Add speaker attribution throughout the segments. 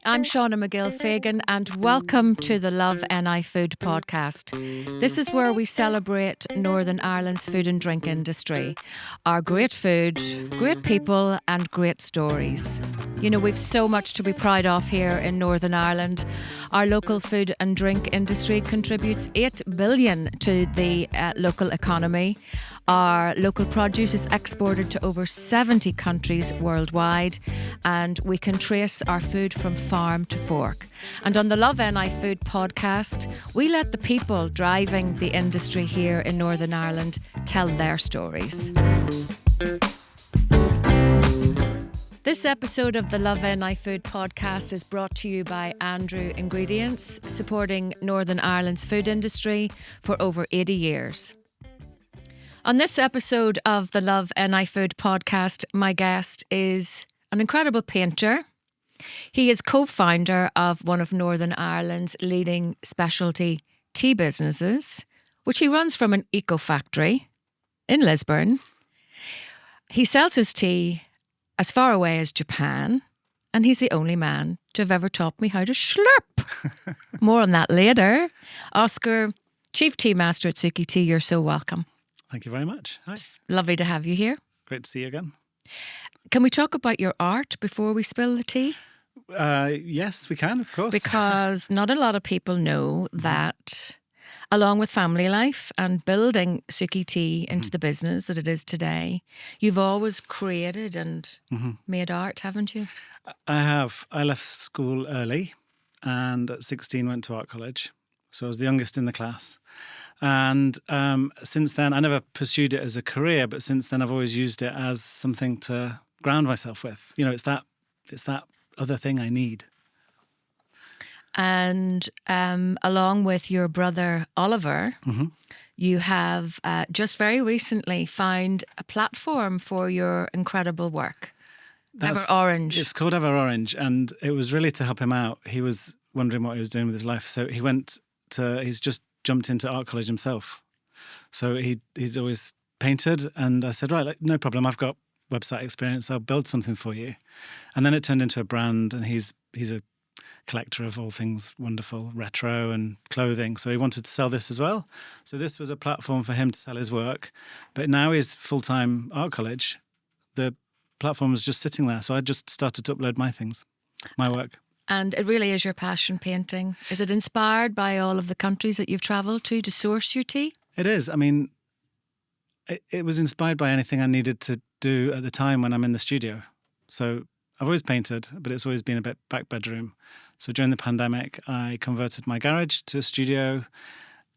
Speaker 1: I'm Shauna Magill-Fegan and welcome to the Love NI Food podcast. This is where we celebrate Northern Ireland's food and drink industry, our great food, great people and great stories. You know, we've so much to be proud of here in Northern Ireland. Our local food and drink industry contributes 8 billion to the local economy. Our local produce is exported to over 70 countries worldwide, and we can trace our food from farm to fork. And on the Love NI Food podcast, we let the people driving the industry here in Northern Ireland tell their stories. This episode of the Love NI Food podcast is brought to you by Andrew Ingredients, supporting Northern Ireland's food industry for over 80 years. On this episode of the Love NI Food podcast, my guest is an incredible painter. He is co-founder of one of Northern Ireland's leading specialty tea businesses, which he runs from an eco-factory in Lisburn. He sells his tea as far away as Japan, and he's the only man to have ever taught me how to slurp. More on that later. Oscar, Chief Tea Master at Suki Tea, you're so welcome.
Speaker 2: Thank you very much. Hi.
Speaker 1: It's lovely to have you here.
Speaker 2: Great to see you again.
Speaker 1: Can we talk about your art before we spill the tea?
Speaker 2: Yes, we can, of course.
Speaker 1: Because not a lot of people know that, along with family life and building Suki Tea into the business that it is today, you've always created and made art, haven't you?
Speaker 2: I have. I left school early and at 16 went to art college. So I was the youngest in the class. And since then, I never pursued it as a career, but since then I've always used it as something to ground myself with. You know, it's that other thing I need. And
Speaker 1: along with your brother Oliver, you have just very recently found a platform for your incredible work. Ever Orange.
Speaker 2: It's called Ever Orange, and it was really to help him out. He was wondering what he was doing with his life, so he's just jumped into art college himself. So he's always painted, and I said, right, no problem, I've got website experience, I'll build something for you. And then it turned into a brand, and he's a collector of all things wonderful, retro and clothing. So he wanted to sell this as well. So this was a platform for him to sell his work. But now he's full-time art college. The platform was just sitting there. So I just started to upload my things, my work.
Speaker 1: And it really is your passion, painting. Is it inspired by all of the countries that you've travelled to source your tea?
Speaker 2: It is. I mean, it was inspired by anything I needed to do at the time when I'm in the studio. So I've always painted, but it's always been a bit back bedroom. So during the pandemic, I converted my garage to a studio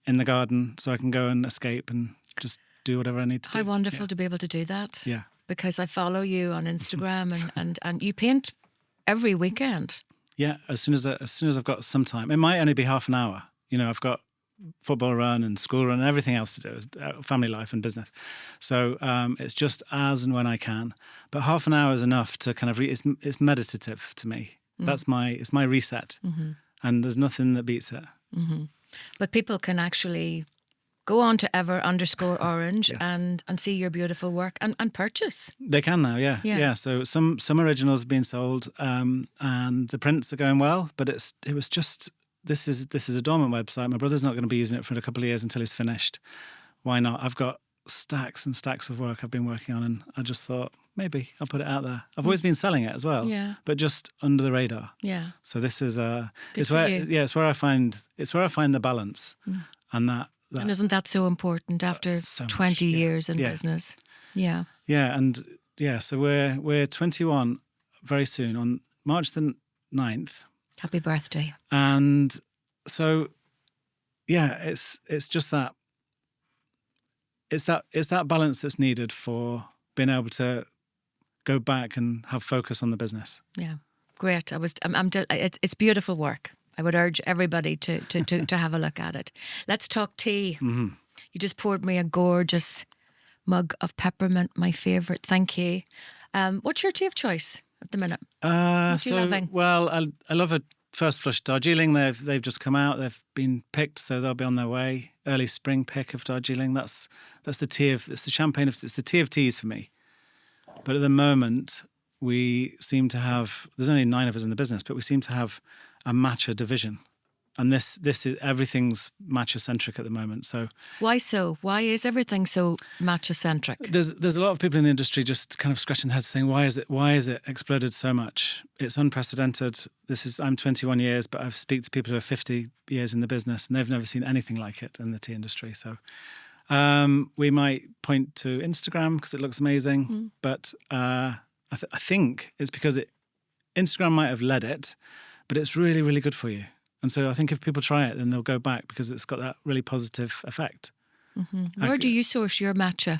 Speaker 2: in the garden so I can go and escape and just do whatever I need to do.
Speaker 1: How wonderful to be able to do that.
Speaker 2: Yeah.
Speaker 1: Because I follow you on Instagram and you paint every weekend.
Speaker 2: Yeah, as soon as I've got some time. It might only be half an hour. You know, I've got football run and school run and everything else to do, family life and business. So it's just as and when I can. But half an hour is enough to kind of, it's meditative to me. It's my reset. And there's nothing that beats it.
Speaker 1: But people can actually go on to Ever_Orange
Speaker 2: yes.
Speaker 1: and see your beautiful work and purchase.
Speaker 2: They can now, yeah. So some originals have been sold, and the prints are going well. But it was just this is a dormant website. My brother's not going to be using it for a couple of years until he's finished. Why not? I've got stacks and stacks of work I've been working on, and I just thought maybe I'll put it out there. I've always been selling it as well, but just under the radar. Yeah. So this is it's where I find the balance, and that.
Speaker 1: And isn't that so important after so 20 years in business? Yeah.
Speaker 2: Yeah, so we're 21 very soon on March the 9th.
Speaker 1: Happy birthday.
Speaker 2: And so it's just that it's that balance that's needed for being able to go back and have focus on the business.
Speaker 1: Yeah. Great. It's beautiful work. I would urge everybody to have a look at it. Let's talk tea. You just poured me a gorgeous mug of peppermint, my favourite. Thank you. What's your tea of choice at the minute? What are you loving?
Speaker 2: Well, I love a first flush Darjeeling. They've just come out. They've been picked, so they'll be on their way. Early spring pick of Darjeeling. That's the tea of. It's the champagne of. It's the tea of teas for me. But at the moment, we seem to have, there's only 9 of us in the business, but we seem to have a matcha division. And this is, everything's matcha-centric at the moment. So
Speaker 1: why so? Why is everything so matcha-centric?
Speaker 2: there's a lot of people in the industry just kind of scratching their heads saying, why is it exploded so much? It's unprecedented. I'm 21 years, but I've speak to people who are 50 years in the business, and they've never seen anything like it in the tea industry. So we might point to Instagram because it looks amazing, but I think it's because Instagram might have led it, but it's really, really good for you. And so I think if people try it, then they'll go back because it's got that really positive effect.
Speaker 1: Mm-hmm. Where do you source your matcha?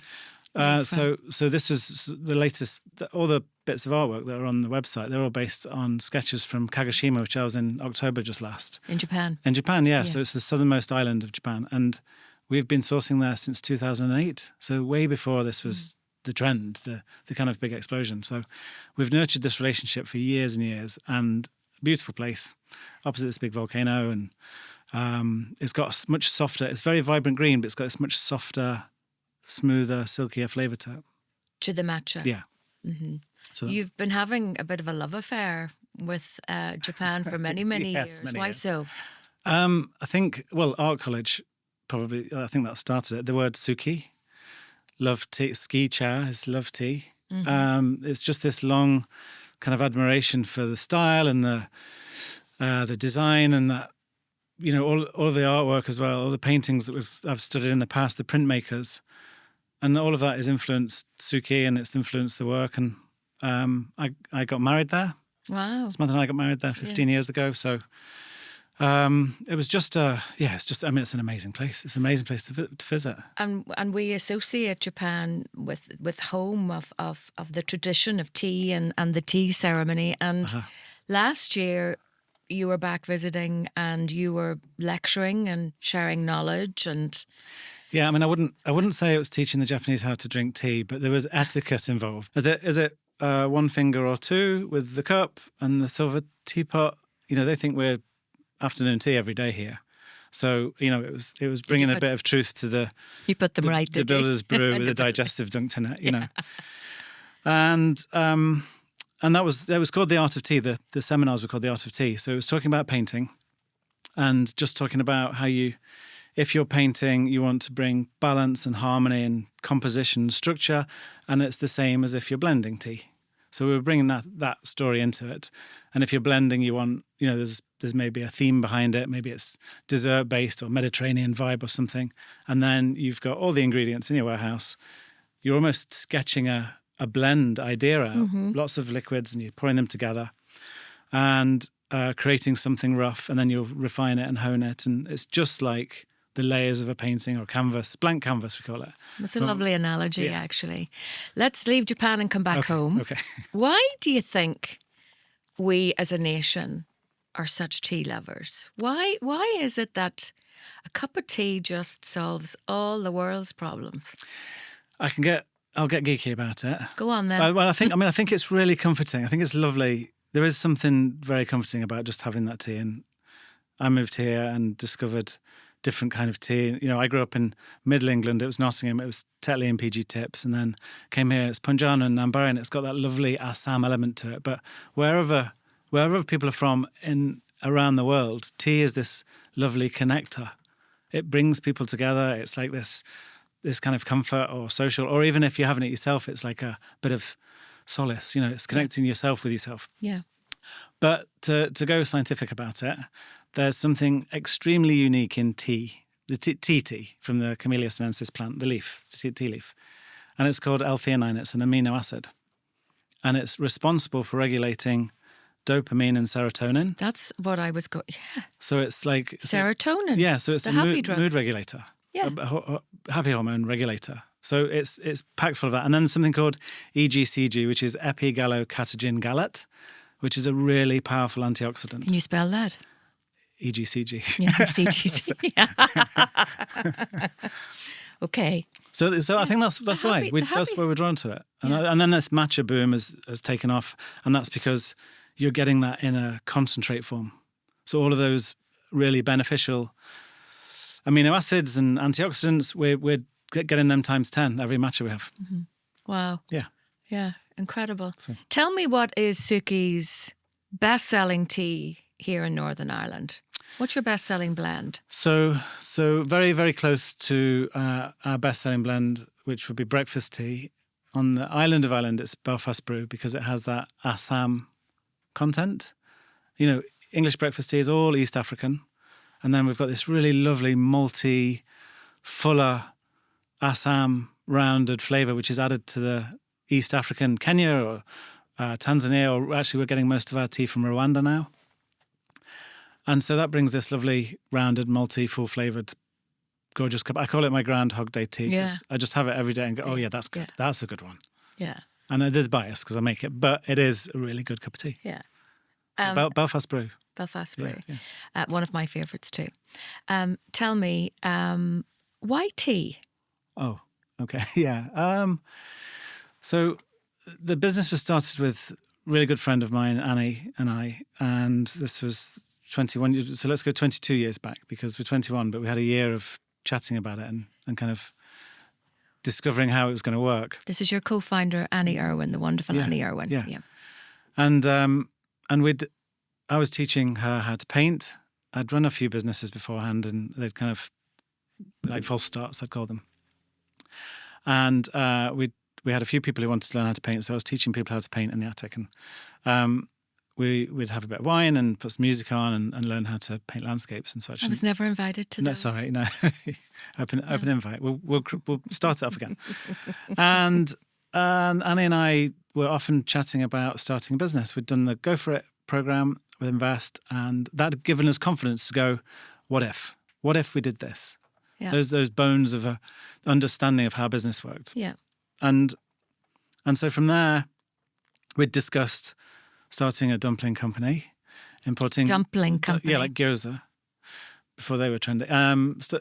Speaker 2: So this is the latest, all the bits of artwork that are on the website, they're all based on sketches from Kagoshima, which I was in October just last.
Speaker 1: In Japan?
Speaker 2: In Japan, yeah. So it's the southernmost island of Japan. And we've been sourcing there since 2008. So way before this was the trend, the kind of big explosion. So we've nurtured this relationship for years and years, and beautiful place opposite this big volcano, and it's got a much softer, it's very vibrant green, but it's got this much softer, smoother, silkier flavour to it.
Speaker 1: To the matcha?
Speaker 2: Yeah.
Speaker 1: Mm-hmm.
Speaker 2: So
Speaker 1: you've been having a bit of a love affair with Japan for many, many years.
Speaker 2: Many
Speaker 1: Why
Speaker 2: years.
Speaker 1: so?
Speaker 2: I think, art college probably, I think that started it. The word Suki, love tea, ski cha is love tea. Mm-hmm. It's just this long kind of admiration for the style and the design, and that, all of the artwork as well, all the paintings that I've studied in the past, the printmakers, and all of that has influenced Suki, and it's influenced the work. And I got married there.
Speaker 1: Wow.
Speaker 2: Samantha and I got married there 15 years ago. So it was just it's an amazing place. It's an amazing place to visit.
Speaker 1: And we associate Japan with home of the tradition of tea and the tea ceremony. And last year you were back visiting and you were lecturing and sharing knowledge and...
Speaker 2: Yeah, I mean, I wouldn't say it was teaching the Japanese how to drink tea, but there was etiquette involved. Is it 1 finger or 2 with the cup and the silver teapot? They think we're afternoon tea every day here. So, it was bringing a bit of truth to the...
Speaker 1: You put them right,
Speaker 2: the builder's brew with a digestive dunk in it, And that was called The Art of Tea. The seminars were called The Art of Tea. So it was talking about painting and just talking about how if you're painting, you want to bring balance and harmony and composition, structure, and it's the same as if you're blending tea. So we were bringing that story into it. And if you're blending, you want, there's maybe a theme behind it. Maybe it's dessert-based or Mediterranean vibe or something. And then you've got all the ingredients in your warehouse. You're almost sketching a blend idea out, lots of liquids, and you're pouring them together and creating something rough, and then you'll refine it and hone it. And it's just like the layers of a painting or canvas, blank canvas we call it.
Speaker 1: It's a lovely analogy, actually. Let's leave Japan and come back home.
Speaker 2: Okay.
Speaker 1: Why do you think we as a nation are such tea lovers? Why is it that a cup of tea just solves all the world's problems?
Speaker 2: I'll get geeky about it.
Speaker 1: Go on then.
Speaker 2: Well, I think it's really comforting. I think it's lovely. There is something very comforting about just having that tea. And I moved here and discovered different kind of tea. I grew up in Middle England. It was Nottingham. It was Tetley and PG Tips, and then came here. It's Punjana and Nambari, and it's got that lovely Assam element to it. But wherever people are from around the world, tea is this lovely connector. It brings people together. It's like this kind of comfort or social, or even if you're having it yourself, it's like a bit of solace. It's connecting yourself with yourself.
Speaker 1: Yeah.
Speaker 2: But to go scientific about it, there's something extremely unique in tea, the tea from the Camellia sinensis plant, the leaf, the tea leaf. And it's called L-theanine. It's an amino acid. And it's responsible for regulating dopamine and serotonin.
Speaker 1: That's what I was going... Yeah.
Speaker 2: So it's like...
Speaker 1: Serotonin.
Speaker 2: Yeah, so it's
Speaker 1: the
Speaker 2: a mood regulator.
Speaker 1: Yeah.
Speaker 2: A happy hormone regulator. So it's packed full of that. And then there's something called EGCG, which is epigallocatechin gallate, which is a really powerful antioxidant.
Speaker 1: Can you spell that?
Speaker 2: EGCG.
Speaker 1: Yeah, CGC. Okay.
Speaker 2: So I think that's why that's why we're drawn to it. And then this matcha boom has taken off, and that's because you're getting that in a concentrate form. So all of those really beneficial amino acids and antioxidants, we're getting them times 10 every matcha we have.
Speaker 1: Mm-hmm. Wow.
Speaker 2: Yeah.
Speaker 1: Yeah. Incredible.
Speaker 2: So-
Speaker 1: Tell me, what is Suki's best-selling tea here in Northern Ireland? What's your best-selling blend?
Speaker 2: So very, very close to our best-selling blend, which would be breakfast tea. On the island of Ireland, it's Belfast Brew because it has that Assam content. English breakfast tea is all East African. And then we've got this really lovely malty, fuller Assam rounded flavour, which is added to the East African Kenya or Tanzania, or actually we're getting most of our tea from Rwanda now. And so that brings this lovely rounded, malty, full-flavoured, gorgeous cup. I call it my Groundhog Day tea because I just have it every day and go, oh yeah, that's good. Yeah. That's a good one.
Speaker 1: Yeah.
Speaker 2: And there's bias because I make it, but it is a really good cup of tea.
Speaker 1: Yeah.
Speaker 2: So Belfast Brew.
Speaker 1: Belfast Brew.
Speaker 2: Yeah.
Speaker 1: One of my favourites too. Tell me, why tea?
Speaker 2: Oh, okay. Yeah. So the business was started with a really good friend of mine, Annie, and I, and this was 21 years. So let's go 22 years back because we're 21, but we had a year of chatting about it and kind of discovering how it was going to work.
Speaker 1: This is your co-founder, Annie Irwin, the wonderful Annie Irwin.
Speaker 2: Yeah. And I was teaching her how to paint. I'd run a few businesses beforehand and they'd kind of like false starts, I'd call them. And we had a few people who wanted to learn how to paint, so I was teaching people how to paint in the attic. And we'd have a bit of wine and put some music on and learn how to paint landscapes and such.
Speaker 1: I was never invited to those.
Speaker 2: No, sorry, no. open invite. We'll start it off again. And Annie and I were often chatting about starting a business. We'd done the Go For It program with Invest, and that had given us confidence to go, what if? What if we did this? Yeah. Those bones of a understanding of how business worked.
Speaker 1: Yeah.
Speaker 2: And so from there, we'd discussed starting a dumpling company, importing...
Speaker 1: Dumpling company?
Speaker 2: Yeah, like gyoza, before they were trendy.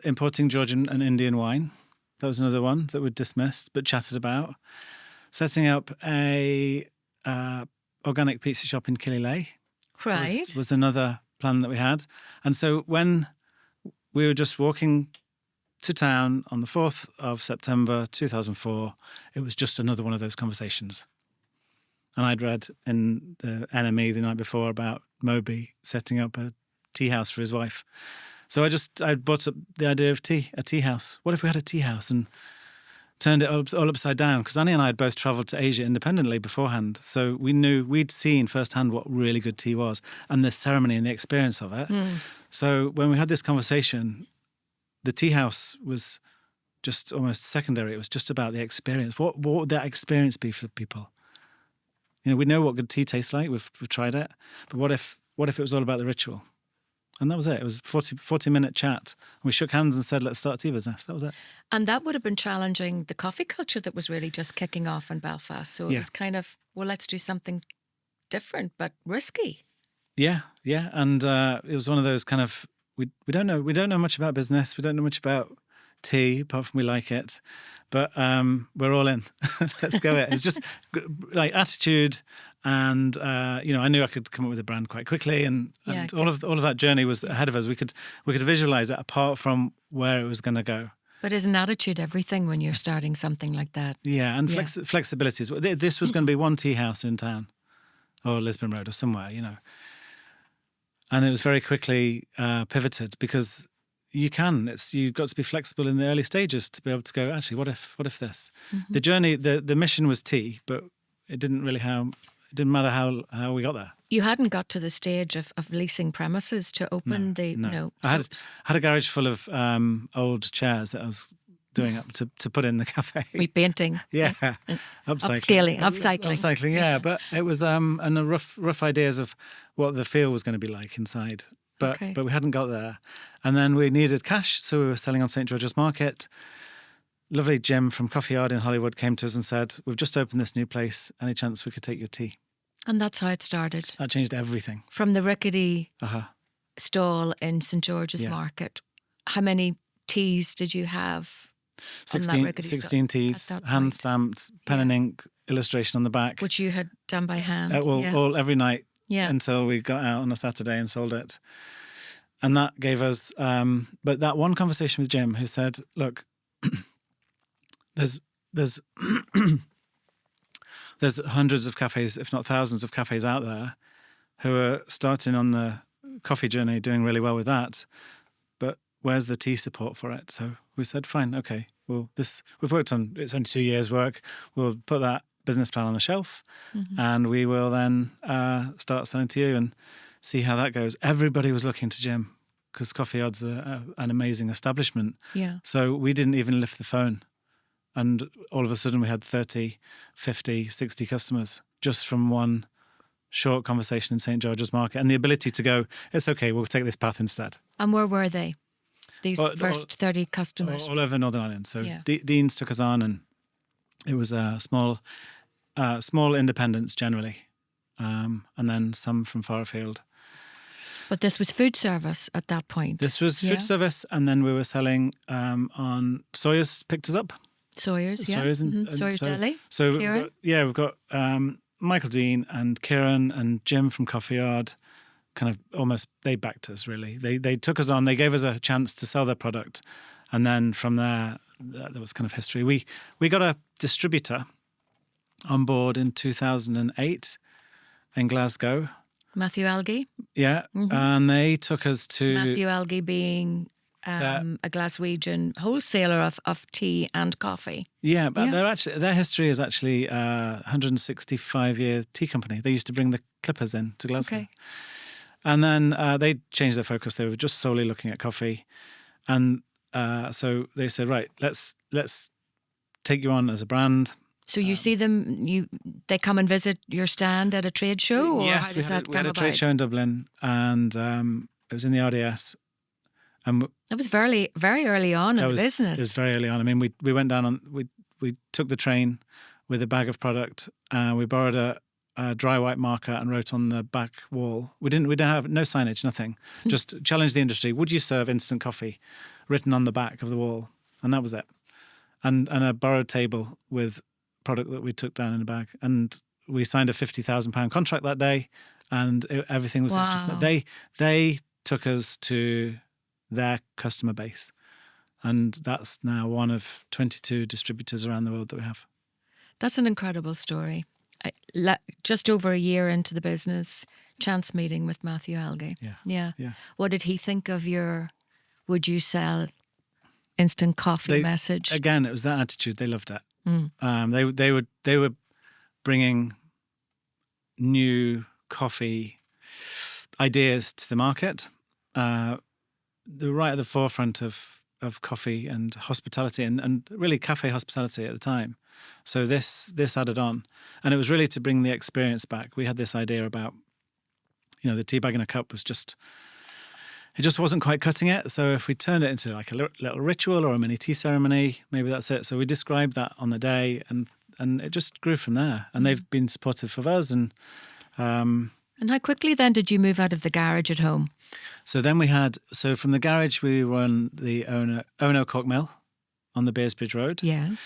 Speaker 2: Importing Georgian and Indian wine. That was another one that we'd dismissed, but chatted about. Setting up a organic pizza shop in Killyleagh.
Speaker 1: Right.
Speaker 2: Was another plan that we had. And so when we were just walking to town on the 4th of September 2004, it was just another one of those conversations. And I'd read in the NME the night before about Moby setting up a tea house for his wife. So I brought up the idea of a tea house. What if we had a tea house and turned it all upside down? Because Annie and I had both travelled to Asia independently beforehand. So we'd seen firsthand what really good tea was and the ceremony and the experience of it. Mm. So when we had this conversation, the tea house was just almost secondary. It was just about the experience. What would that experience be for people? We know what good tea tastes like. We've tried it. But what if it was all about the ritual? And that was it. It was a 40-minute chat. We shook hands and said, let's start a tea business. That was it. And
Speaker 1: that would have been challenging the coffee culture that was really just kicking off in Belfast. So it was kind of, well, let's do something different, but risky.
Speaker 2: Yeah. And it was one of those kind of, we don't know much about business. We don't know much about tea, apart from we like it. But we're all in. Let's go it. It's just like attitude, and I knew I could come up with a brand quite quickly, and all of that journey was ahead of us. We could visualize it apart from where it was going to go.
Speaker 1: But isn't attitude everything when you're starting something like that?
Speaker 2: Yeah, and flexibility. This was going to be one tea house in town, or Lisbon Road, or somewhere, And it was very quickly pivoted because. You've got to be flexible in the early stages to be able to go, actually, what if this? Mm-hmm. The journey, the mission was tea, but it didn't matter how we got there.
Speaker 1: You hadn't got to the stage of leasing premises to open
Speaker 2: No. I had a garage full of old chairs that I was doing up to put in the cafe.
Speaker 1: Repainting.
Speaker 2: Yeah. Upcycling.
Speaker 1: Upcycling,
Speaker 2: yeah. But it was and the rough ideas of what the feel was going to be like inside. But we hadn't got there. And then we needed cash, so we were selling on St. George's Market. Lovely Jim from Coffee Yard in Hollywood came to us and said, we've just opened this new place. Any chance we could take your tea?
Speaker 1: And that's how it started.
Speaker 2: That changed everything.
Speaker 1: From the rickety stall in St. George's Market. How many teas did you have?
Speaker 2: 16 teas, hand-stamped, pen and ink, illustration on the back.
Speaker 1: Which you had done by hand.
Speaker 2: All every night.
Speaker 1: Yeah.
Speaker 2: Until we got out on a Saturday and sold it. And that gave us, but that one conversation with Jim who said, look, there's there's hundreds of cafes, if not thousands of cafes out there who are starting on the coffee journey, doing really well with that. But where's the tea support for it? So we said, fine, okay, well, we've worked on, it's only 2 years work. We'll put that business plan on the shelf and we will then start selling to you and see how that goes. Everybody was looking to Jim because Coffee Odd's an amazing establishment.
Speaker 1: Yeah.
Speaker 2: So we didn't even lift the phone. And all of a sudden we had 30, 50, 60 customers just from one short conversation in St. George's Market, and the ability to go, it's okay, we'll take this path instead.
Speaker 1: And where were they? These first 30 customers?
Speaker 2: All over Northern Ireland. So Dean's took us on, and it was small independents generally, and then some from far afield.
Speaker 1: But this was food service at that point?
Speaker 2: This was food service, and then we were selling on Sawyer's picked us up.
Speaker 1: Sawyer's, yeah. Sawyer's Deli.
Speaker 2: So we've got Michael Dean and Kieran and Jim from Coffee Yard. Kind of almost, they backed us really. They took us on. They gave us a chance to sell their product, and then from there was kind of history. We got a distributor on board in 2008 in Glasgow.
Speaker 1: Matthew Algie.
Speaker 2: Yeah, and they took us to
Speaker 1: Matthew Algie being a Glaswegian wholesaler of tea and coffee.
Speaker 2: Yeah, but their history is actually a 165-year tea company. They used to bring the clippers in to Glasgow. Okay. And then they changed their focus. They were just solely looking at coffee. And so they said, right, let's take you on as a brand.
Speaker 1: So you see them, they come and visit your stand at a trade show? Or
Speaker 2: yes,
Speaker 1: how does that
Speaker 2: we had a trade show in Dublin, and it was in the RDS. And
Speaker 1: it was very, very early on in the business.
Speaker 2: It was very early on. I mean, we went down on, we took the train with a bag of product. We borrowed a dry white marker and wrote on the back wall. We didn't have no signage, nothing. Just challenged the industry. Would you serve instant coffee? Written on the back of the wall, and that was it. And a borrowed table with product that we took down in a bag, and we signed a £50,000 contract that day, and everything was history. They took us to their customer base, and that's now one of 22 distributors around the world that we have.
Speaker 1: That's an incredible story. Just over a year into the business, chance meeting with Matthew Algie. Yeah. What did he think of your "would you sell instant coffee" message?
Speaker 2: Again, it was that attitude. They loved it. They were bringing new coffee ideas to the market. They're right at the forefront of coffee and hospitality and really cafe hospitality at the time. So this added on, and it was really to bring the experience back. We had this idea about, the tea bag in a cup was just wasn't quite cutting it. So if we turned it into like a little ritual or a mini tea ceremony, maybe that's it. So we described that on the day, and it just grew from there. And they've been supportive of us. And
Speaker 1: how quickly then did you move out of the garage at home?
Speaker 2: So then from the garage we run the Ono Cork Mill on the Beersbridge Road.
Speaker 1: Yes.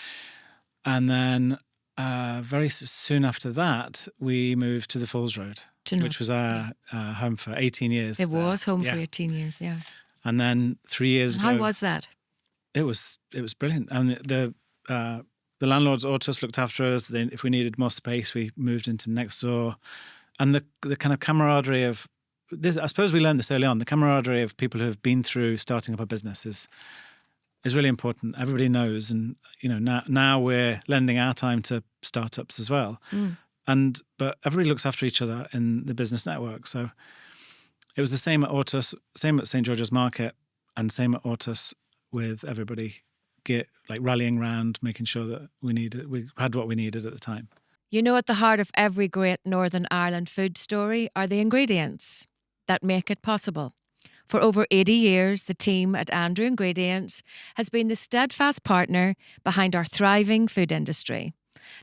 Speaker 2: And then very soon after that, we moved to the Falls Road, which was our home for 18 years.
Speaker 1: It was home for 18 years, yeah.
Speaker 2: And then 3 years ago...
Speaker 1: How was that?
Speaker 2: It was brilliant. And the landlords, Autos, looked after us. Then if we needed more space, we moved into next door. And the kind of camaraderie of... this, I suppose we learned this early on, the camaraderie of people who have been through starting up a business is really important. Everybody knows, and now we're lending our time to startups as well. But everybody looks after each other in the business network. So it was the same at Autos, same at St. George's Market, and same at Autos, with everybody rallying round, making sure that we had what we needed at the time.
Speaker 1: At the heart of every great Northern Ireland food story are the ingredients that make it possible. For over 80 years, the team at Andrew Ingredients has been the steadfast partner behind our thriving food industry.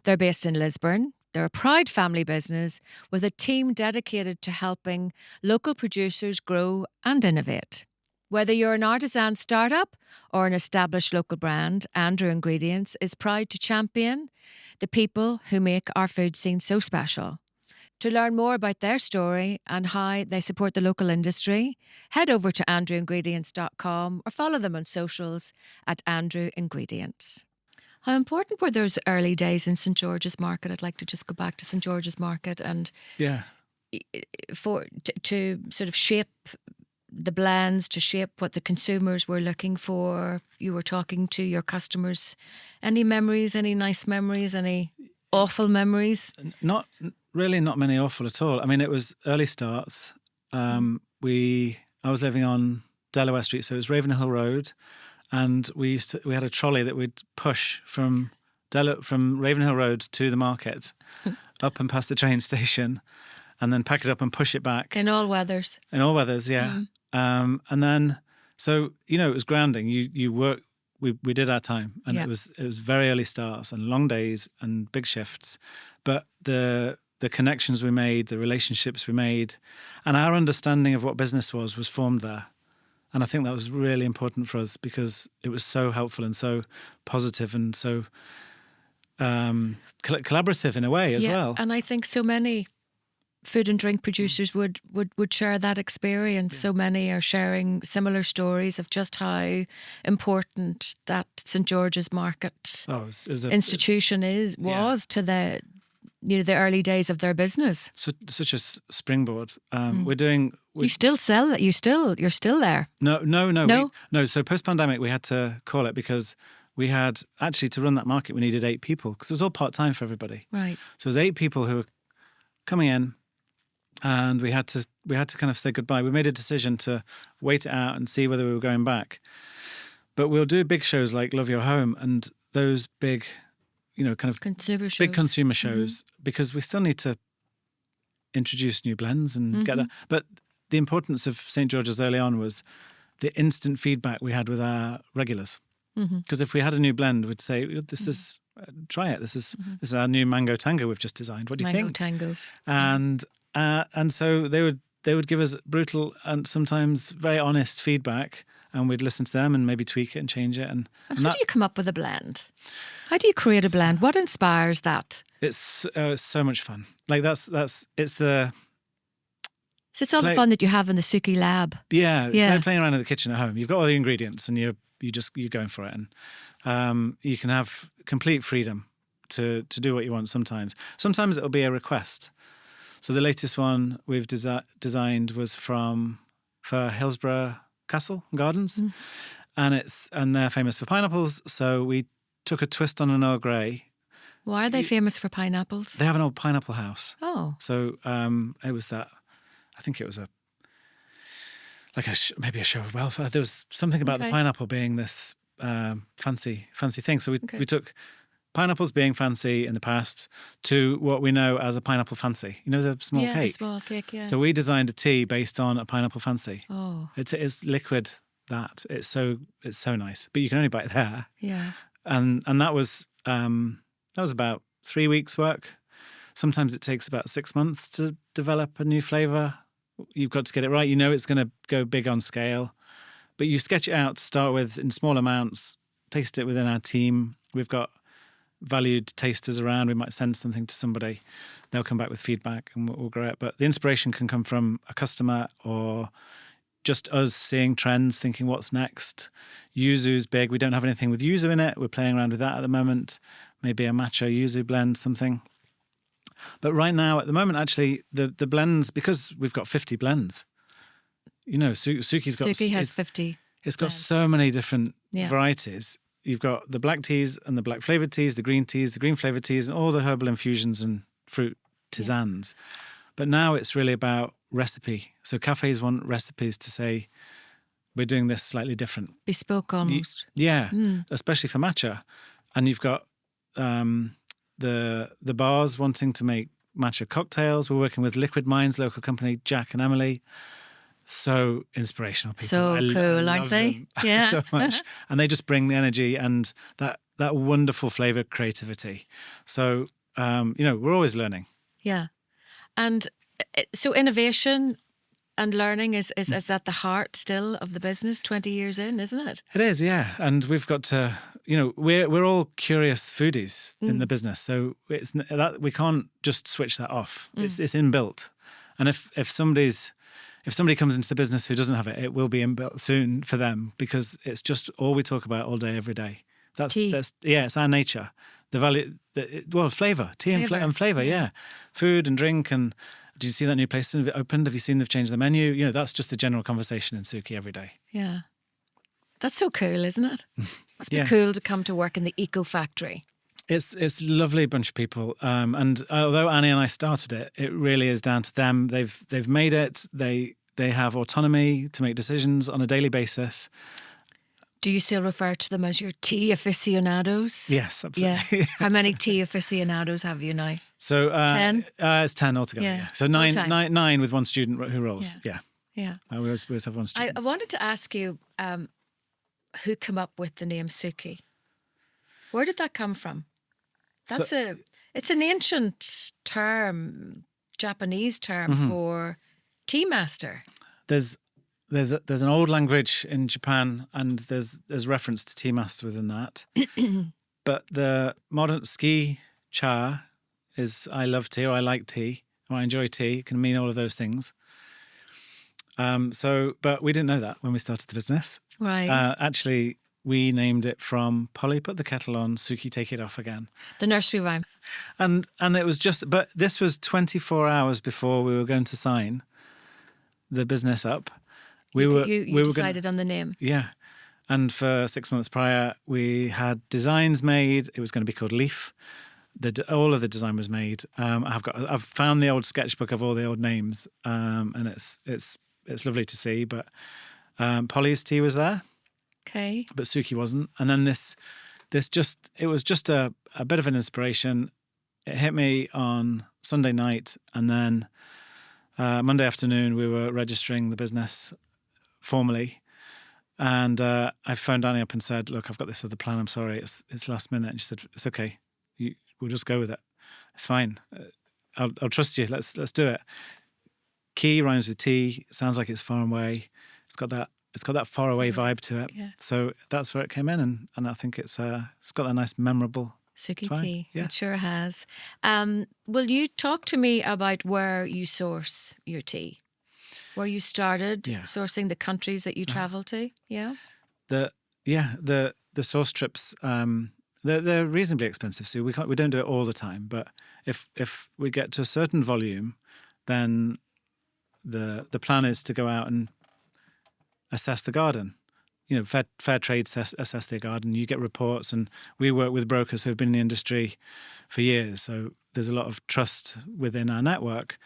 Speaker 1: They're based in Lisburn. They're a proud family business with a team dedicated to helping local producers grow and innovate. Whether you're an artisan startup or an established local brand, Andrew Ingredients is proud to champion the people who make our food scene so special. To learn more about their story and how they support the local industry, head over to andrewingredients.com or follow them on socials at Andrew Ingredients. How important were those early days in St. George's Market? I'd like to just go back to St. George's Market and to sort of shape the blends, to shape what the consumers were looking for. You were talking to your customers. Any memories, any nice memories, any awful memories?
Speaker 2: Not many awful at all. I mean, it was early starts. I was living on Delaware Street, so it was Ravenhill Road, and we had a trolley that we'd push from Ravenhill Road to the market, up and past the train station, and then pack it up and push it back.
Speaker 1: In all weathers.
Speaker 2: In all weathers, yeah. And then, so it was grounding. You work. We did our time, and it was very early starts and long days and big shifts, but the connections we made, the relationships we made, and our understanding of what business was formed there. And I think that was really important for us because it was so helpful and so positive and so collaborative in a way as well.
Speaker 1: And I think so many food and drink producers would share that experience. So many are sharing similar stories of just how important that St. George's Market institution was to the early days of their business.
Speaker 2: Such a springboard. We're doing.
Speaker 1: You still sell it. You're still there.
Speaker 2: No. So post-pandemic, we had to call it because we had actually to run that market. We needed 8 people because it was all part-time for everybody.
Speaker 1: Right.
Speaker 2: So it was 8 people who were coming in, and we had to kind of say goodbye. We made a decision to wait it out and see whether we were going back. But we'll do big shows like Love Your Home and those big, kind of big consumer shows, because we still need to introduce new blends and get that. But the importance of St. George's early on was the instant feedback we had with our regulars. Because if we had a new blend, we'd say, "This is try it. This is our new Mango Tango we've just designed. What do you think?"
Speaker 1: Mango Tango.
Speaker 2: And so they would give us brutal and sometimes very honest feedback, and we'd listen to them and maybe tweak it and change it. And
Speaker 1: how do you come up with a blend? How do you create a blend? What inspires that?
Speaker 2: It's so much fun. Like it's the.
Speaker 1: So it's all the fun that you have in the Suki lab.
Speaker 2: Yeah, it's like playing around in the kitchen at home. You've got all the ingredients, and you're going for it, and you can have complete freedom to do what you want. Sometimes it'll be a request. So the latest one we've designed was for Hillsborough Castle and Gardens, and they're famous for pineapples. So we took a twist on an Earl Grey.
Speaker 1: Why are they famous for pineapples?
Speaker 2: They have an old pineapple house.
Speaker 1: Oh,
Speaker 2: so it was that. I think it was maybe a show of wealth. There was something about the pineapple being this fancy thing. So we took pineapples being fancy in the past to what we know as a pineapple fancy. The small cake.
Speaker 1: Yeah, the small cake, yeah.
Speaker 2: So we designed a tea based on a pineapple fancy.
Speaker 1: Oh.
Speaker 2: It's liquid that. It's so nice. But you can only buy it there.
Speaker 1: Yeah.
Speaker 2: And that was about 3 weeks work. Sometimes it takes about 6 months to develop a new flavour. You've got to get it right. It's going to go big on scale. But you sketch it out to start with in small amounts, taste it within our team. We've got valued tasters around. We might send something to somebody. They'll come back with feedback and we'll grow it. But the inspiration can come from a customer or just us seeing trends, thinking what's next. Yuzu's big. We don't have anything with yuzu in it. We're playing around with that at the moment. Maybe a matcha yuzu blend, something. But right now, at the moment, actually, the blends, because we've got 50 blends. Suki
Speaker 1: has 50.
Speaker 2: It's got so many different varieties. You've got the black teas and the black flavoured teas, the green flavoured teas, and all the herbal infusions and fruit tisanes. But now it's really about recipe. So cafes want recipes to say, we're doing this slightly different.
Speaker 1: Bespoke almost.
Speaker 2: Especially for matcha. And you've got the bars wanting to make matcha cocktails. We're working with Liquid Minds, local company, Jack and Emily. So inspirational people.
Speaker 1: So cool, aren't they? Yeah.
Speaker 2: So much. And they just bring the energy and that wonderful flavour creativity. So, we're always learning.
Speaker 1: Yeah. And so innovation and learning is at the heart still of the business 20 years in, isn't it?
Speaker 2: It is, yeah. And we've got to, we're all curious foodies in the business. So it's that we can't just switch that off. It's inbuilt. And if somebody comes into the business who doesn't have it, it will be inbuilt soon for them because it's just all we talk about all day, every day.
Speaker 1: Tea.
Speaker 2: It's our nature. The value, flavour, tea and flavour, yeah. Food and drink. And did you see that new place that opened? Have you seen they've changed the menu? You know, that's just the general conversation in Suki every day.
Speaker 1: Yeah. That's so cool, isn't it? Must be cool to come to work in the Eco Factory.
Speaker 2: It's a lovely bunch of people. And although Annie and I started it, it really is down to them. They've made it. They have autonomy to make decisions on a daily basis.
Speaker 1: Do you still refer to them as your tea aficionados?
Speaker 2: Yes, absolutely.
Speaker 1: Yeah. How many tea aficionados have you now?
Speaker 2: So
Speaker 1: 10?
Speaker 2: It's 10 altogether. Yeah. So nine with one student who rolls. Yeah. We always have one student.
Speaker 1: I wanted to ask you who came up with the name Suki. Where did that come from? It's an ancient term, Japanese term for tea master.
Speaker 2: There's an old language in Japan, and there's reference to tea master within that. But the modern ski cha is I love tea, or I like tea, or I enjoy tea. It can mean all of those things. But we didn't know that when we started the business.
Speaker 1: Right.
Speaker 2: Actually, we named it from Polly put the kettle on, Suki take it off again.
Speaker 1: The nursery rhyme.
Speaker 2: And it was but this was 24 hours before we were going to sign the business up.
Speaker 1: You decided on the name.
Speaker 2: Yeah. And for 6 months prior, we had designs made. It was going to be called Leaf. All of the design was made. I've found the old sketchbook of all the old names, and it's lovely to see. But Polly's tea was there.
Speaker 1: Okay.
Speaker 2: But Suki wasn't. And then it was just a bit of an inspiration. It hit me on Sunday night, and then Monday afternoon we were registering the business formally. And I phoned Annie up and said, "Look, I've got this other plan. I'm sorry, it's last minute." And she said, "It's okay. We'll just go with it. It's fine. I'll trust you. Let's do it." Key rhymes with tea. Sounds like it's far away. It's got that far away vibe to it. Yeah. So that's where it came in, and I think it's got that nice memorable
Speaker 1: Suki
Speaker 2: vibe.
Speaker 1: Tea.
Speaker 2: Yeah.
Speaker 1: It sure has. Will you talk to me about where you source your tea? Where you started sourcing, the countries that you travel to? Yeah.
Speaker 2: The source trips. They're reasonably expensive, so we don't do it all the time. But if we get to a certain volume, then the plan is to go out and assess the garden. You know, fair trade assess their garden. You get reports, and we work with brokers who have been in the industry for years. So there's a lot of trust within our network.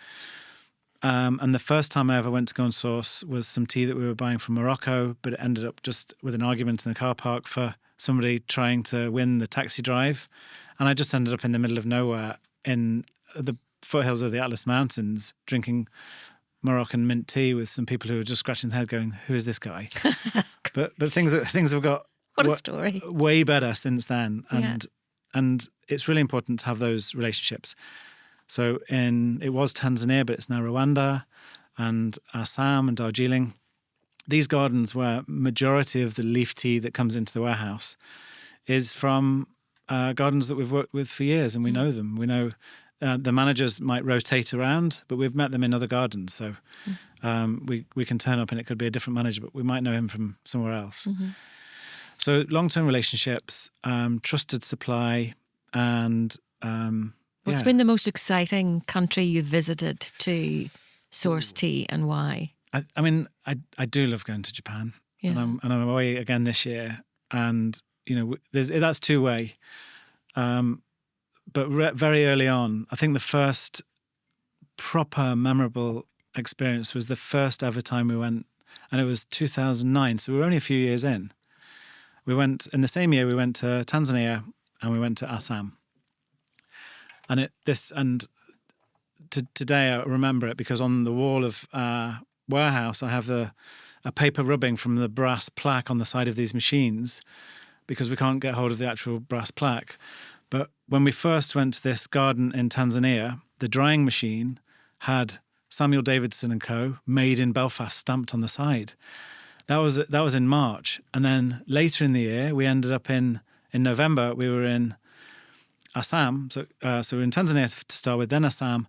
Speaker 2: And the first time I ever went to go and source was some tea that we were buying from Morocco, but it ended up just with an argument in the car park for somebody trying to win the taxi drive. And I just ended up in the middle of nowhere in the foothills of the Atlas Mountains drinking Moroccan mint tea with some people who were just scratching their head going, "Who is this guy?" but things have got
Speaker 1: what a story.
Speaker 2: Way better since then. And it's really important to have those relationships. So it was Tanzania, but it's now Rwanda and Assam and Darjeeling. These gardens where majority of the leaf tea that comes into the warehouse is from gardens that we've worked with for years, and we know them. We know the managers might rotate around, but we've met them in other gardens. So we can turn up and it could be a different manager, but we might know him from somewhere else. Mm-hmm. So long-term relationships, trusted supply, and
Speaker 1: what's been the most exciting country you've visited to source tea, and why?
Speaker 2: I mean, I do love going to Japan, and I'm away again this year, and that's two-way. But very early on, I think the first proper memorable experience was the first ever time we went, and it was 2009. So we were only a few years in. We went in the same year. We went to Tanzania and we went to Assam. And today I remember it because on the wall of our warehouse I have a paper rubbing from the brass plaque on the side of these machines because we can't get hold of the actual brass plaque. But when we first went to this garden in Tanzania, the drying machine had Samuel Davidson and Co. made in Belfast stamped on the side. That was in March, and then later in the year we ended up in November. We were in Assam, so we were in Tanzania to start with, then Assam,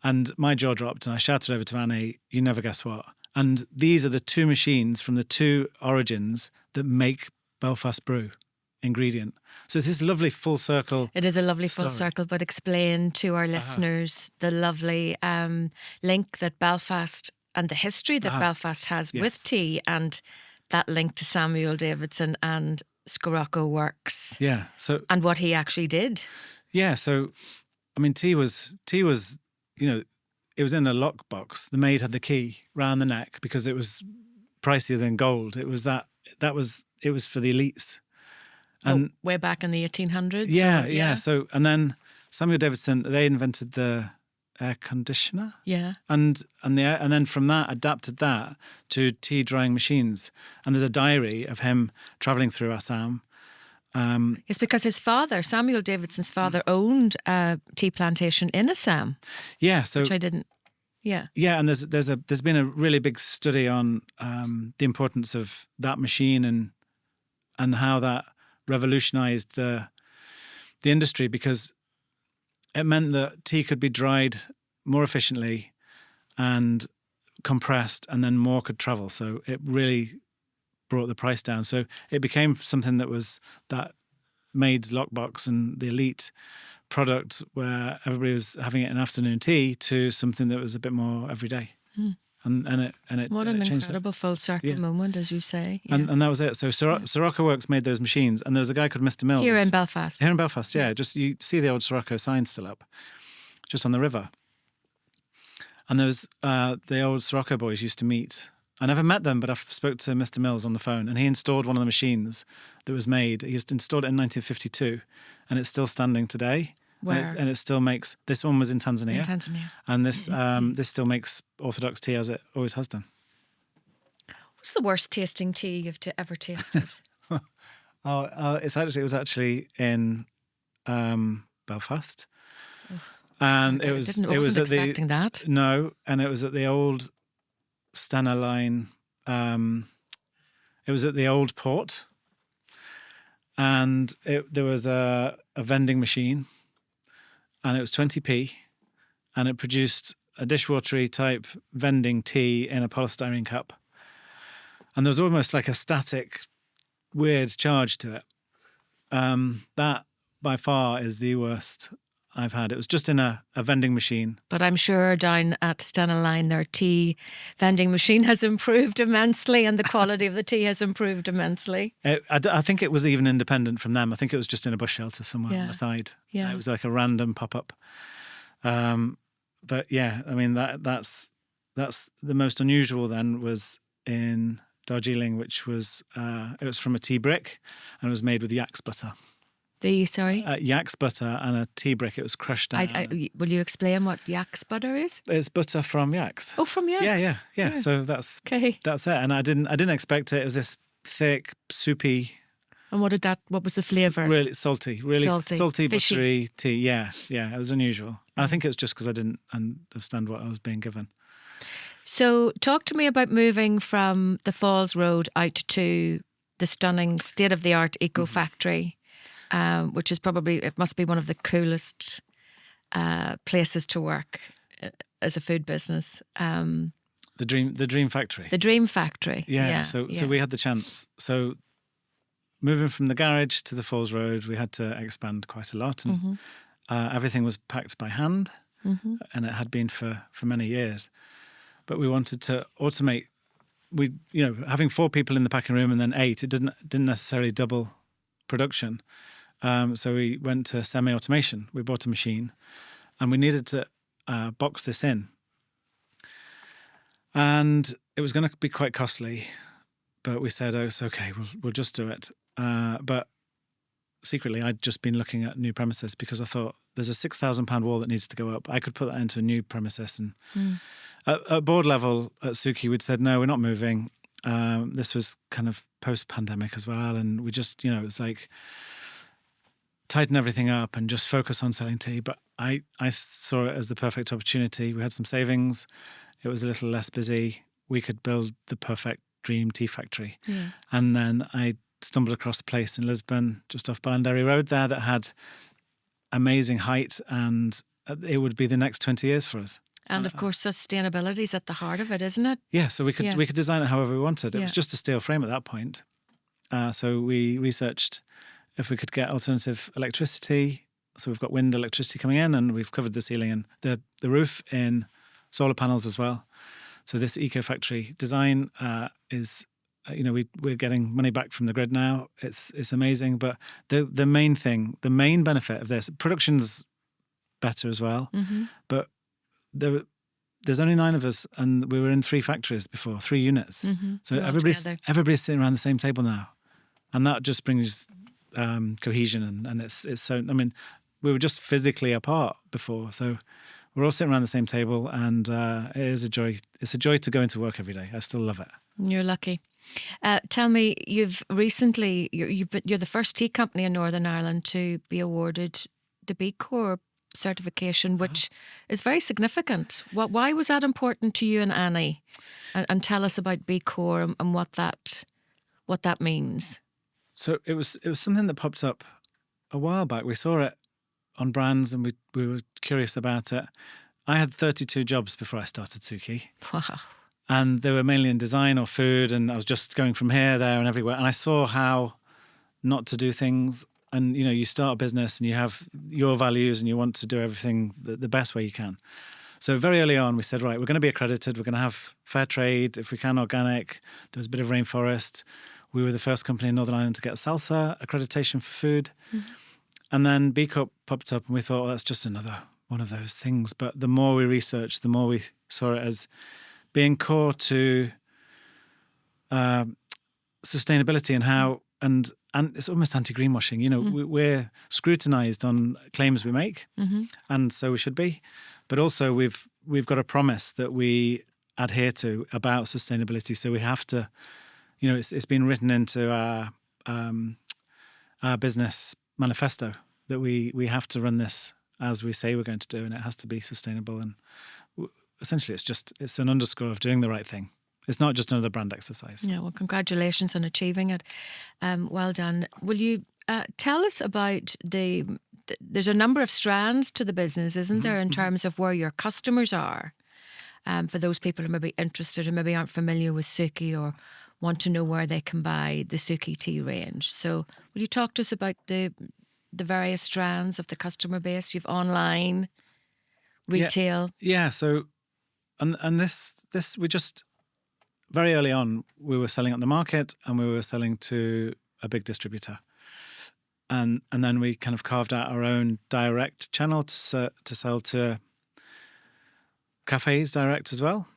Speaker 2: and my jaw dropped, and I shouted over to Annie, "You never guess what!" And these are the two machines from the two origins that make Belfast Brew. ingredient. So this lovely full circle.
Speaker 1: It is a lovely full
Speaker 2: story.
Speaker 1: circle, but explain to our listeners the lovely link that Belfast and the history that Belfast has with tea, and that link to Samuel Davidson and Scirocco Works.
Speaker 2: Yeah. So
Speaker 1: and what he actually did.
Speaker 2: Yeah. So I mean, tea was it was in a lockbox. The maid had the key round the neck because it was pricier than gold. It was it was for the elites. And
Speaker 1: way back in the 1800s?
Speaker 2: Yeah. So, and then Samuel Davidson, they invented the air conditioner.
Speaker 1: Yeah.
Speaker 2: And then from that, adapted that to tea drying machines. And there's a diary of him travelling through Assam.
Speaker 1: It's because his father, Samuel Davidson's father, owned a tea plantation in Assam.
Speaker 2: Yeah. So
Speaker 1: which I didn't. Yeah.
Speaker 2: Yeah, and there's been a really big study on the importance of that machine and how that revolutionized the industry, because it meant that tea could be dried more efficiently and compressed, and then more could travel. So it really brought the price down. So it became something that was that maid's lockbox and the elite product where everybody was having it in afternoon tea to something that was a bit more everyday. And it
Speaker 1: what an
Speaker 2: changed
Speaker 1: incredible full circle moment, as you say. Yeah.
Speaker 2: And that was it. So Scirocco Works made those machines, and there was a guy called Mr. Mills.
Speaker 1: Here in Belfast.
Speaker 2: Here in Belfast, yeah. Just you see the old Scirocco sign still up, just on the river. And there was the old Scirocco boys used to meet. I never met them, but I spoke to Mr. Mills on the phone, and he installed one of the machines that was made. He installed it in 1952, and it's still standing today.
Speaker 1: Where?
Speaker 2: And it still makes, this one was in Tanzania.
Speaker 1: In Tanzania.
Speaker 2: And this still makes orthodox tea as it always has done.
Speaker 1: What's the worst tasting tea you've ever tasted?
Speaker 2: It was actually in Belfast. And
Speaker 1: I wasn't expecting that.
Speaker 2: No, and it was at the old Stena Line. It was at the old port. And there was a vending machine. And it was 20p, and it produced a dishwatery type vending tea in a polystyrene cup. And there was almost like a static, weird charge to it. That, by far, is the worst I've had. It was just in a vending machine.
Speaker 1: But I'm sure down at Stena Line, their tea vending machine has improved immensely, and the quality of the tea has improved immensely.
Speaker 2: I think it was even independent from them. I think it was just in a bush shelter somewhere on the side.
Speaker 1: Yeah.
Speaker 2: It was like a random pop-up. But yeah, I mean, that's the most unusual then was in Darjeeling, which was, it was from a tea brick, and it was made with yak's butter. Yak's butter and a tea brick. It was crushed down.
Speaker 1: Will you explain what yak's butter is?
Speaker 2: It's butter from yaks.
Speaker 1: Oh, from yaks.
Speaker 2: Yeah. So that's it. And I didn't expect it. It was this thick, soupy.
Speaker 1: And what was the flavour?
Speaker 2: Really salty, salty,
Speaker 1: fishy.
Speaker 2: buttery tea. Yeah. It was unusual. I think it was just because I didn't understand what I was being given.
Speaker 1: So talk to me about moving from the Falls Road out to the stunning state-of-the-art Eco Factory. Which is it must be one of the coolest places to work as a food business.
Speaker 2: The Dream Factory.
Speaker 1: The Dream Factory.
Speaker 2: Yeah. So we had the chance. So moving from the garage to the Falls Road, we had to expand quite a lot, and everything was packed by hand, and it had been for many years. But we wanted to automate. Having 4 people in the packing room and then 8, it didn't necessarily double production. So we went to semi-automation. We bought a machine, and we needed to box this in. And it was going to be quite costly, but we said, it's okay, we'll just do it. But secretly, I'd just been looking at new premises because I thought there's a £6,000 wall that needs to go up. I could put that into a new premises. And at board level at Suki, we'd said, no, we're not moving. This was kind of post-pandemic as well. And we just, it was like, tighten everything up and just focus on selling tea. But I saw it as the perfect opportunity. We had some savings. It was a little less busy. We could build the perfect dream tea factory. Yeah. And then I stumbled across a place in Lisbon, just off Ballinderry Road there, that had amazing height, and it would be the next 20 years for us.
Speaker 1: And of course, sustainability is at the heart of it, isn't it?
Speaker 2: Yeah, so we could design it however we wanted. It was just a steel frame at that point. So we researched if we could get alternative electricity. So we've got wind electricity coming in, and we've covered the ceiling and the roof in solar panels as well. So this eco-factory design is, we're getting money back from the grid now. It's amazing. But the main benefit of this, production's better as well. Mm-hmm. But there's only 9 of us, and we were in 3 factories before, 3 units. Mm-hmm. So everybody's sitting around the same table now, and that just brings cohesion. And it's so. I mean, we were just physically apart before, so we're all sitting around the same table, and it is a joy. It's a joy to go into work every day. I still love it.
Speaker 1: You're lucky. Tell me, you're the first tea company in Northern Ireland to be awarded the B Corp certification, which is very significant. Why was that important to you and Annie? And tell us about B Corp and what that means.
Speaker 2: So it was something that popped up a while back. We saw it on brands, and we were curious about it. I had 32 jobs before I started Suki.
Speaker 1: Wow.
Speaker 2: And they were mainly in design or food, and I was just going from here, there, and everywhere. And I saw how not to do things. And, you start a business and you have your values and you want to do everything the best way you can. So very early on, we said, right, we're going to be accredited. We're going to have fair trade, if we can, organic. There was a bit of rainforest. We were the first company in Northern Ireland to get SALSA accreditation for food. Mm-hmm. And then B Corp popped up, and we thought, that's just another one of those things. But the more we researched, the more we saw it as being core to sustainability and how, and it's almost anti-greenwashing. We're scrutinised on claims we make, mm-hmm. and so we should be. But also we've got a promise that we adhere to about sustainability. So we have to, it's been written into our business manifesto that we have to run this as we say we're going to do, and it has to be sustainable. And essentially it's an underscore of doing the right thing. It's not just another brand exercise. Yeah,
Speaker 1: well, congratulations on achieving it. Well done. Will you tell us about there's a number of strands to the business, isn't there, in terms of where your customers are? For those people who may be interested and maybe aren't familiar with Suki or want to know where they can buy the Suki Tea range. So will you talk to us about the various strands of the customer base? You've online, retail.
Speaker 2: Yeah, so and this we just very early on we were selling at the market, and we were selling to a big distributor. And then we kind of carved out our own direct channel to sell to cafes direct as well.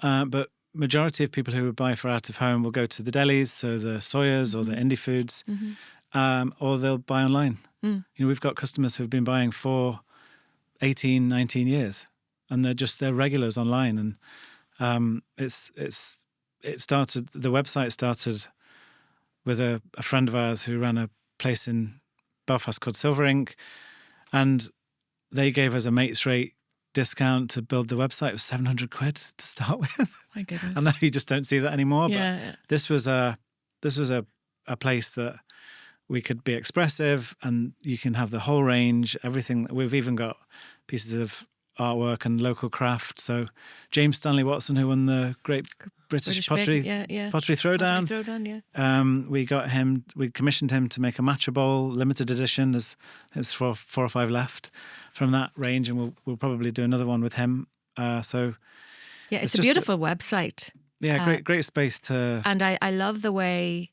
Speaker 2: But majority of people who would buy for out of home will go to the delis, so the Soyas or the indie foods, or they'll buy online. We've got customers who've been buying for 18, 19 years, and they're regulars online. And the website started with a friend of ours who ran a place in Belfast called Silver Ink, and they gave us a mates rate discount to build the website. It was 700 quid to start with.
Speaker 1: My goodness.
Speaker 2: I know you just don't see that anymore,
Speaker 1: yeah.
Speaker 2: But this was a place that we could be expressive, and you can have the whole range, everything. We've even got pieces of artwork and local craft. So James Stanley Watson, who won the Great British Pottery Throwdown, we got him. We commissioned him to make a matcha bowl, limited edition. There's 4 or 5 left from that range, and we'll probably do another one with him. It's a
Speaker 1: beautiful website.
Speaker 2: Yeah, great space to.
Speaker 1: And I love the way,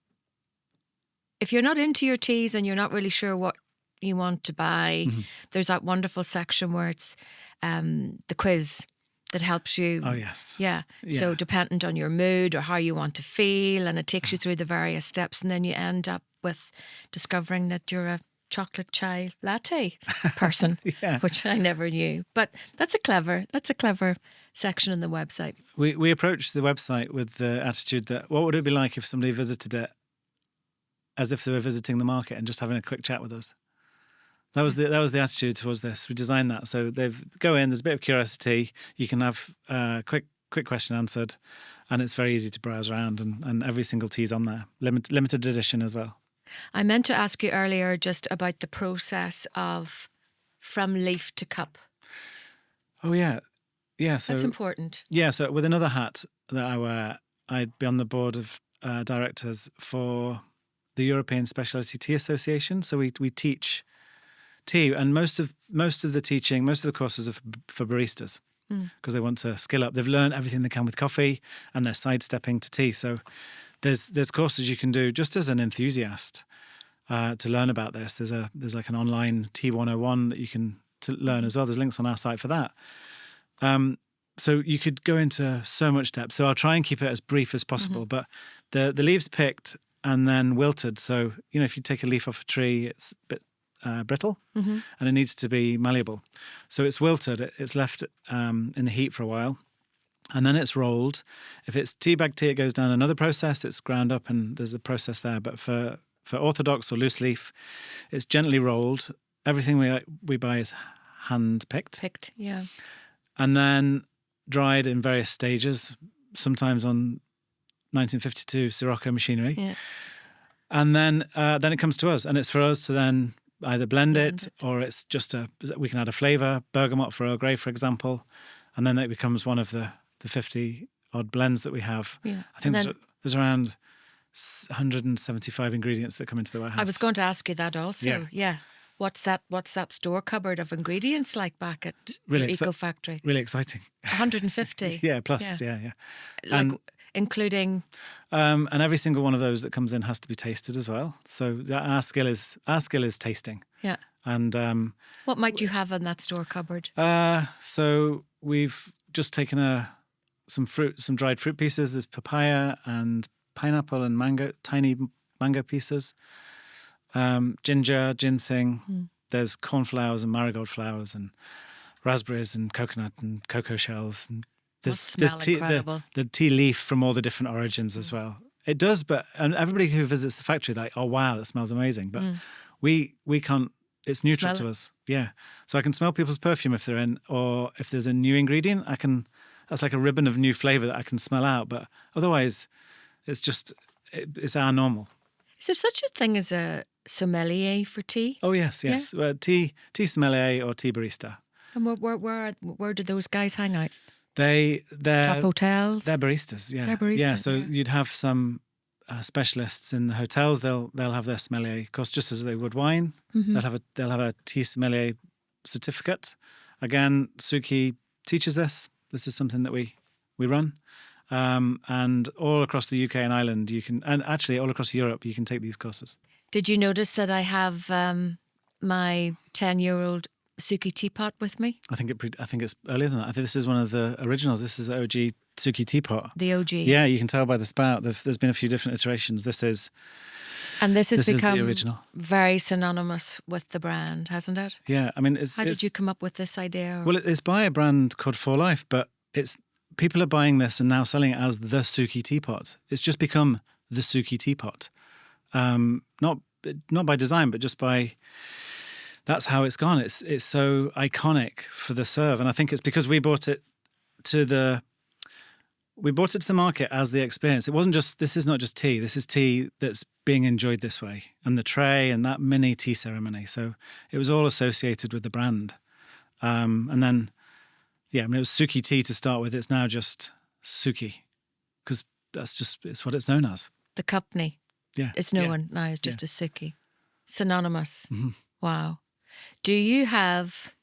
Speaker 1: if you're not into your teas and you're not really sure what you want to buy, there's that wonderful section where it's the quiz that helps you.
Speaker 2: Oh, yes.
Speaker 1: Yeah. So dependent on your mood or how you want to feel, and it takes you through the various steps, and then you end up with discovering that you're a chocolate chai latte person, which I never knew. But that's a clever section in the website.
Speaker 2: We approached the website with the attitude that what would it be like if somebody visited it as if they were visiting the market and just having a quick chat with us. That was the attitude towards this. We designed that so they go in. There's a bit of curiosity. You can have a quick question answered, and it's very easy to browse around. And every single tea's on there, limited edition as well.
Speaker 1: I meant to ask you earlier just about the process of from leaf to cup.
Speaker 2: Oh yeah. So
Speaker 1: that's important.
Speaker 2: Yeah. So with another hat that I wear, I'd be on the board of directors for the European Specialty Tea Association. So we teach tea, and most of the teaching, most of the courses are for baristas because they want to skill up. They've learned everything they can with coffee, and they're sidestepping to tea. So there's courses you can do just as an enthusiast to learn about this. There's like an online Tea 101 that you can learn as well. There's links on our site for that. So you could go into so much depth. So I'll try and keep it as brief as possible. But the leaves picked and then wilted. So, if you take a leaf off a tree, it's a bit brittle and it needs to be malleable. So it's wilted. It's left in the heat for a while. And then it's rolled. If it's tea bag tea, it goes down another process. It's ground up and there's a process there. But for orthodox or loose leaf, it's gently rolled. Everything we buy is hand-picked.
Speaker 1: Picked, yeah.
Speaker 2: And then dried in various stages, sometimes on 1952 Sirocco machinery. Yeah. And then it comes to us. And it's for us to then either blend it or it's just we can add a flavour, bergamot for Earl Grey, for example. And then it becomes one of the 50 odd blends that we have. Yeah. I think there's around 175 ingredients that come into the warehouse.
Speaker 1: I was going to ask you that also. Yeah. What's that store cupboard of ingredients like back at
Speaker 2: really
Speaker 1: Eco Factory?
Speaker 2: Really exciting.
Speaker 1: 150.
Speaker 2: Yeah, plus, yeah.
Speaker 1: Like including
Speaker 2: and every single one of those that comes in has to be tasted as well. So our skill is tasting.
Speaker 1: Yeah.
Speaker 2: And
Speaker 1: what might you have on that store cupboard?
Speaker 2: So we've just taken some dried fruit pieces. There's papaya and pineapple and mango, tiny mango pieces. Ginger, ginseng. There's cornflowers and marigold flowers and raspberries and coconut and cocoa shells. And there's the tea leaf from all the different origins as well. It does, and everybody who visits the factory, like, oh wow, that smells amazing. But we can't. It's neutral to us. Yeah. So I can smell people's perfume if they're in, or if there's a new ingredient, that's like a ribbon of new flavour that I can smell out. But otherwise, it's our normal.
Speaker 1: Is there such a thing as a sommelier for tea?
Speaker 2: Oh yes. Yeah? Tea sommelier or tea barista.
Speaker 1: And where do those guys hang out?
Speaker 2: They're
Speaker 1: top hotels.
Speaker 2: They're baristas. Yeah.
Speaker 1: They're baristas.
Speaker 2: Yeah. So you'd have some specialists in the hotels. They'll have their sommelier course just as they would wine. They'll have a tea sommelier certificate. Again, Suki teaches this. This is something that we run. And all across the UK and Ireland, and actually all across Europe, you can take these courses. Did
Speaker 1: you notice that I have my 10-year-old Suki teapot with me?
Speaker 2: I think it's earlier than that. I think this is one of the originals. This is the OG Suki teapot.
Speaker 1: The OG.
Speaker 2: Yeah, you can tell by the spout. There's been a few different iterations. This has become
Speaker 1: the
Speaker 2: original.
Speaker 1: Very synonymous with the brand, hasn't it?
Speaker 2: Yeah, I mean,
Speaker 1: how did you come up with this idea?
Speaker 2: Well, it's by a brand called For Life, but people are buying this and now selling it as the Suki teapot. It's just become the Suki teapot. Not by design, but just by that's how it's gone. It's so iconic for the serve, and I think it's because we brought it to the market as the experience. This is not just tea. This is tea that's being enjoyed this way, and the tray and that mini tea ceremony. So it was all associated with the brand, and then. Yeah, I mean, it was Suki Tea to start with. It's now just Suki because it's what it's known as.
Speaker 1: The company.
Speaker 2: Yeah.
Speaker 1: It's known now as just a Suki. Synonymous. Mm-hmm. Wow. Do you have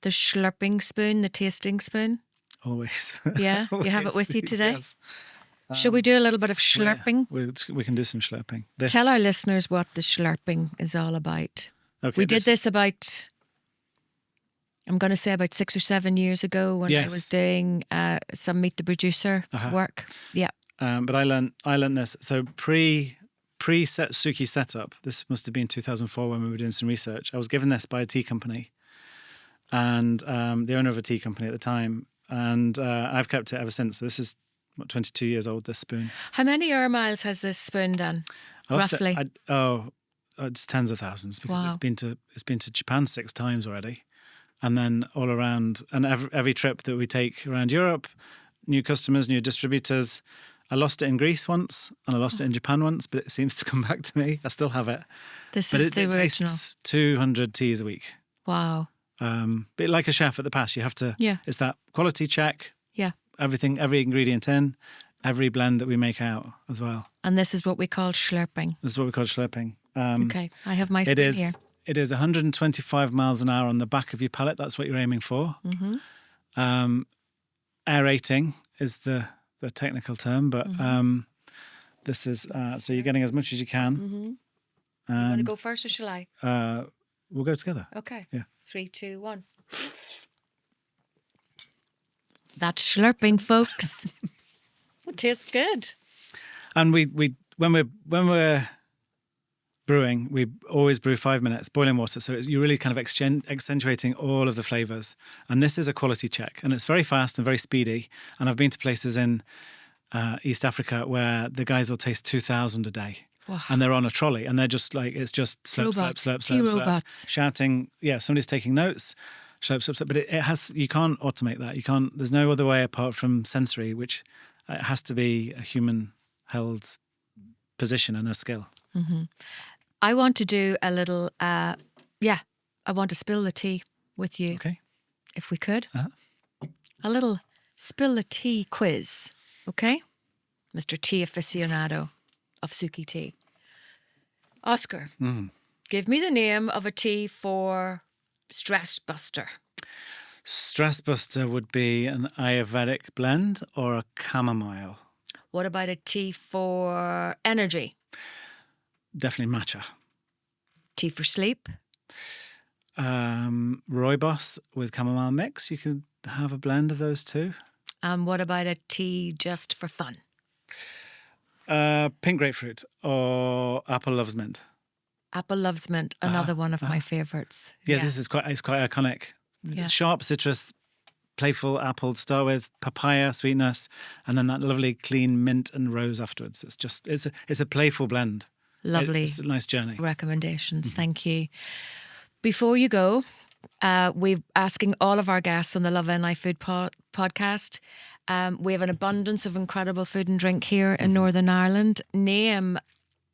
Speaker 1: the slurping spoon, the tasting spoon?
Speaker 2: Always.
Speaker 1: Yeah?
Speaker 2: Always.
Speaker 1: You have it with you today?
Speaker 2: Yes.
Speaker 1: Shall we do a little bit of slurping?
Speaker 2: We can do some slurping.
Speaker 1: Tell our listeners what the slurping is all about.
Speaker 2: Okay,
Speaker 1: we did this about... I'm going to say about 6 or 7 years ago when I was doing some Meet the Producer work. Yeah.
Speaker 2: But I learned this. So pre-set Suki setup, this must have been 2004 when we were doing some research. I was given this by a tea company and the owner of a tea company at the time. And I've kept it ever since. So this is 22 years old, this spoon.
Speaker 1: How many air miles has this spoon done, roughly?
Speaker 2: It's tens of thousands because it's been to Japan 6 times already. And then all around, and every trip that we take around Europe, new customers, new distributors. I lost it in Greece once, and I lost it in Japan once, but it seems to come back to me. I still have it.
Speaker 1: It
Speaker 2: tastes 200 teas a week.
Speaker 1: Wow.
Speaker 2: But like a chef at the pass, you have to.
Speaker 1: Yeah.
Speaker 2: It's that quality check.
Speaker 1: Yeah.
Speaker 2: Every ingredient in, every blend that we make out as well.
Speaker 1: And this is what we call slurping.
Speaker 2: This is what we call slurping.
Speaker 1: Okay, I have my spoon here.
Speaker 2: It is 125 miles an hour on the back of your palate. That's what you're aiming for. Aerating is the technical term, but this is so you're getting as much as you can.
Speaker 1: You want to go first or shall I?
Speaker 2: We'll go together.
Speaker 1: Okay.
Speaker 2: Yeah.
Speaker 1: 3, 2, 1. That's slurping, folks. It tastes good.
Speaker 2: And we when we're brewing, we always brew 5 minutes, boiling water. So you're really kind of accentuating all of the flavours. And this is a quality check. And it's very fast and very speedy. And I've been to places in East Africa where the guys will taste 2,000 a day.
Speaker 1: Wow.
Speaker 2: And they're on a trolley. And they're just like, it's just slurp,
Speaker 1: robots.
Speaker 2: slurp, slurp,
Speaker 1: Tea
Speaker 2: slurp,
Speaker 1: robots.
Speaker 2: slurp. Shouting. Yeah, somebody's taking notes. Slurp, slurp, slurp. But it has, you can't automate that. You can't, there's no other way apart from sensory, which it has to be a human held position and a skill.
Speaker 1: I want to do a little, I want to spill the tea with you.
Speaker 2: Okay.
Speaker 1: If we could. A little spill the tea quiz. Okay? Mr. Tea aficionado of Suki Tea. Oscar, give me the name of a tea for stress buster.
Speaker 2: Stress buster would be an Ayurvedic blend or a chamomile.
Speaker 1: What about a tea for energy?
Speaker 2: Definitely matcha.
Speaker 1: Tea for sleep?
Speaker 2: Rooibos with chamomile mix. You could have a blend of those two.
Speaker 1: What about a tea just for fun?
Speaker 2: Pink grapefruit or apple loves mint.
Speaker 1: Apple loves mint, another one of my favourites.
Speaker 2: Yeah, this is quite iconic.
Speaker 1: Yeah.
Speaker 2: Sharp citrus, playful apple to start with, papaya sweetness, and then that lovely clean mint and rose afterwards. It's a playful blend.
Speaker 1: Lovely.
Speaker 2: It's a nice journey.
Speaker 1: Recommendations. Thank you. Before you go, we're asking all of our guests on the Love NI Food podcast. We have an abundance of incredible food and drink here in Northern Ireland. Name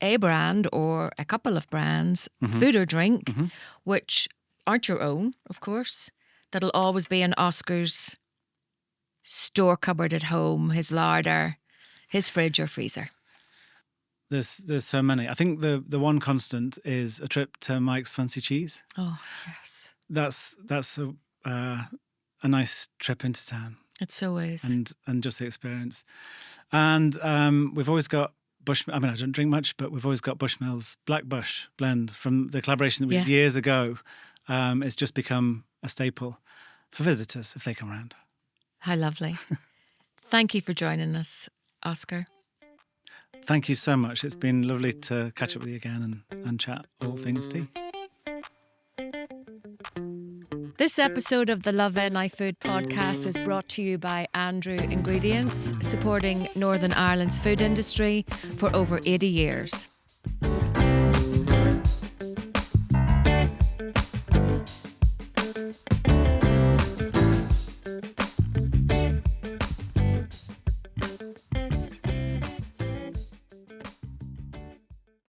Speaker 1: a brand or a couple of brands, food or drink, which aren't your own, of course, that'll always be in Oscar's store cupboard at home, his larder, his fridge or freezer.
Speaker 2: There's so many. I think the one constant is a trip to Mike's Fancy Cheese.
Speaker 1: Oh, yes.
Speaker 2: That's a nice trip into town.
Speaker 1: It so is.
Speaker 2: And just the experience. And we've always got I don't drink much, but we've always got Bushmills Black Bush blend from the collaboration that we did years ago. It's just become a staple for visitors if they come around.
Speaker 1: How lovely. Thank you for joining us, Oscar.
Speaker 2: Thank you so much. It's been lovely to catch up with you again and chat all things tea.
Speaker 1: This episode of the Love NI Food podcast is brought to you by Andrew Ingredients, supporting Northern Ireland's food industry for over 80 years.